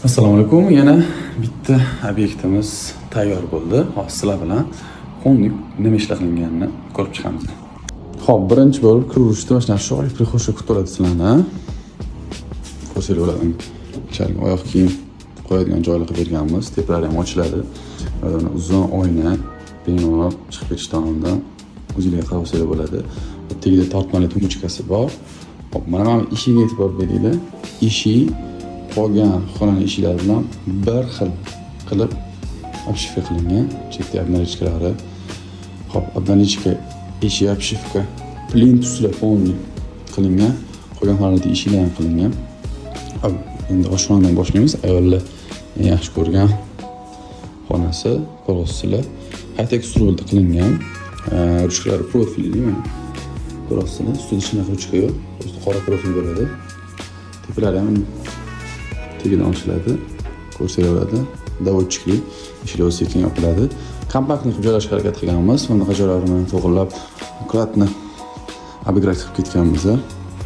Assalomu alaykum. Yana bitta obyektimiz tayyor bo'ldi. Hozir sizlar bilan xonlik nima ishlar qilinganini ko'rib chiqamiz. Xo'p, birinchi bo'lib kirishda mana shu shoyi prixoshka kutib sizlarni. Ko'rsanglar bo'ladi. Ichariga oyoq kiyim qo'yadigan joylar qilib berganmiz. Tepalari ham ochiladi. Uzun oyna bemalol chiqib ketish tomondan o'zingizga qarab olsangiz bo'ladi. Tagida tortmali tumbuchkasi bor. Xo'p, mana eshigiga e'tibor beringlar. Eshik qolgan xonaning eshiklari bilan bir xil qilib обшивка qilingan. Chetda обналичкалari. Xo'p, обналичка eshik обшивка plintuslar полный qilingan. Qolgan xonada eshiklar ham qilingan. Endi oshxonadan boshlaymiz. Ayollar yaxshi ko'rgan xonasi, koroslar high-tech usulda qilingan. Ruchkalari profilli mana. Koroslar ustida shunaqa ruchka yo'q. Qora profil bo'ladi. Tepalari ham tegidan ochiladi. Ko'rsanglar bo'ladi. Davodchikli eshiklar sekin yopiladi. Kompaktni qilib joylashga harakat qilganmiz. Bunaqa joylarni to'g'rilab, akkuratni обыграть qilib ketganmiz.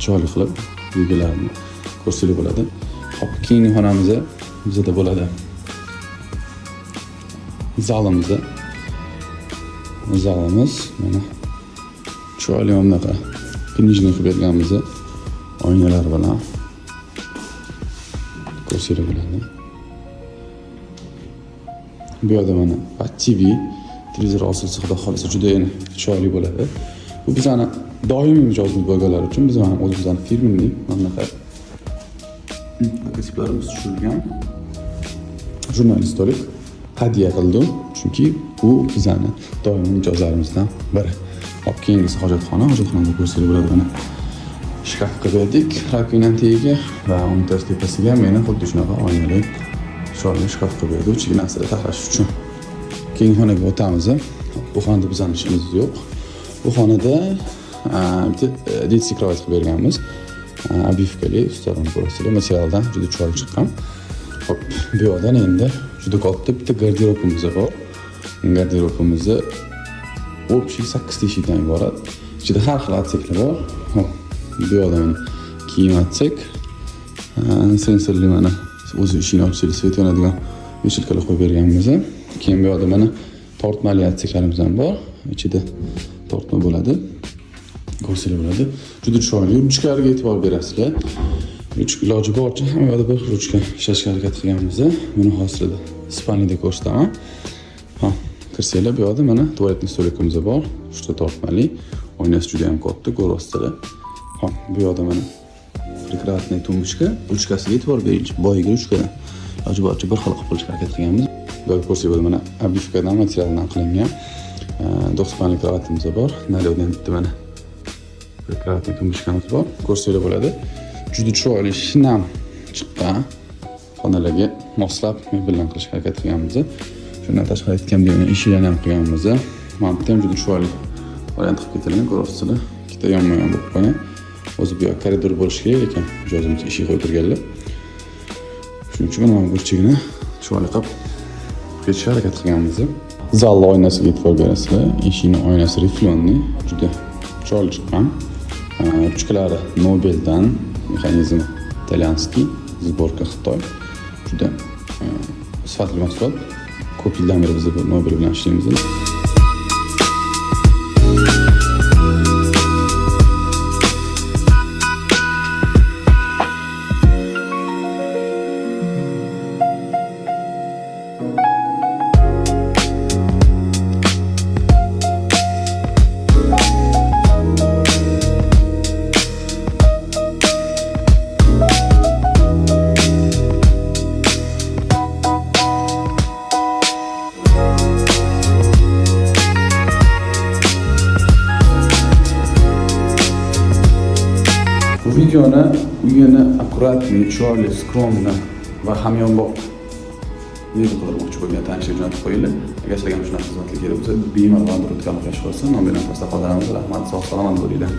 Chiroyli qilib belgilarni ko'rsanglar bo'ladi. Hop, keyingi xonamiz bizda bo'ladi. Zalimiz mana chiroyli bunaqa knijni qilib berganmiz. Oynalar bilan ko'rsanglar bo'ladi. Bu yerda mana TV televizor osilsa xudo xolisa juda ham chiroyli bo'ladi. Bu bizning doimiy mijozimiz bo'lganlar uchun biz ham o'zimizning firmali bunaqa logotiplarimiz tushirgan jurnalist stolik hadya qildim, chunki bu bizning doimiy mijozlarimizdan biri. Hop, keyingisi hojatxonada ko'rsanglar bo'ladi. Mana shkaf qildik, rakovinaning tagiga va uning tepasiga meni xuddi shunaqa oynali chiroyli shkaf qilib ichiga narsalar taxlash uchun. Keyingi xonaga o'tamiz. Bu xonada bizning ishimiz yo'q. Bu xonada bitta детский кровать qilib berganmiz. Обивкали ustidan ko'rsanglar, materialdan juda chiroyli chiqqan. Hop, bu yerdan endi juda katta bitta garderobimiz bor. Garderobimiz общий 8 teshikdan iborat. Ichida har xil atseklar bor. Hop, bu yerdan kiyim atsek, sensorli mana o'zi ishini ochsangiz svet yonadigan eshiklar qo'yib berganmiz. Keyin bu yerda mana tortmali atseklarimiz ham bor. Ichida tortma bo'ladi. Ko'rsanglar bo'ladi. Juda chiroyli. Ruchkalarga e'tibor berasizlar. Iloji boricha hamma yerda bir ruchka ishlashga harakat qilganmiz. Buni hosilida spalnida ko'rsataman. Ha, kirsanglar bu yerda mana tualetni stolikimiz bor. Uchta tortmali. Oynasi juda ham katta, ko'rasizlar. Ha, bu yerda mana prekrasniy tumbuchka, ruchkasiga e'tibor bering. Boyiga ruchkadan iloji boricha bir xil qilib qilishga harakat qilganmiz. Bu yerda ko'rsanglar mana obivkadan materialdan qilingan 9 panli kravatimiz bor. Nalyodan bitta mana prekrasniy tumbuchkamiz bor. Ko'rsanglar bo'ladi. Juda chiroyli shinam chiqqan xonalarga moslab mebeldan qilishga harakat qilganmiz. Shundan tashqari aytganimdek eshiklarni ham qilganmiz. Mana bu ham juda chiroyli variant qilib ketilgan, ko'rasizlar. Ikkita yonma-yon bo'lib qolgan. O'zi bu yoq koridor bo'lishi kerak, lekin mijozimiz eshik qo'yib turganlar. Shuning uchun mana burchagini chiroyli qilib ketishga harakat qilganmiz. Zal oynasiga e'tibor berasizlar. Eshikning oynasi reflonli, juda chiroyli chiqqan. Ruchkalari Nobeldan, mexanizm italyanskiy, sborka Xitoy. Juda sifatli mahsulot. Ko'p yildan beri biz Nobel bilan ishlaymiz. Videoni uyini akkuratli, chiroyli, skromni va hamyonbop mebel qilmoqchi bo'lgan tanishlar jo'natib qo'yinglar. Agar sizlarga ham shunaqa xizmatlar kerak bo'lsa, bemalol qanday o'tgan qilish bo'lsa, nomerdan pastda qoldiramiz. Rahmat, sog' salomat bo'linglar.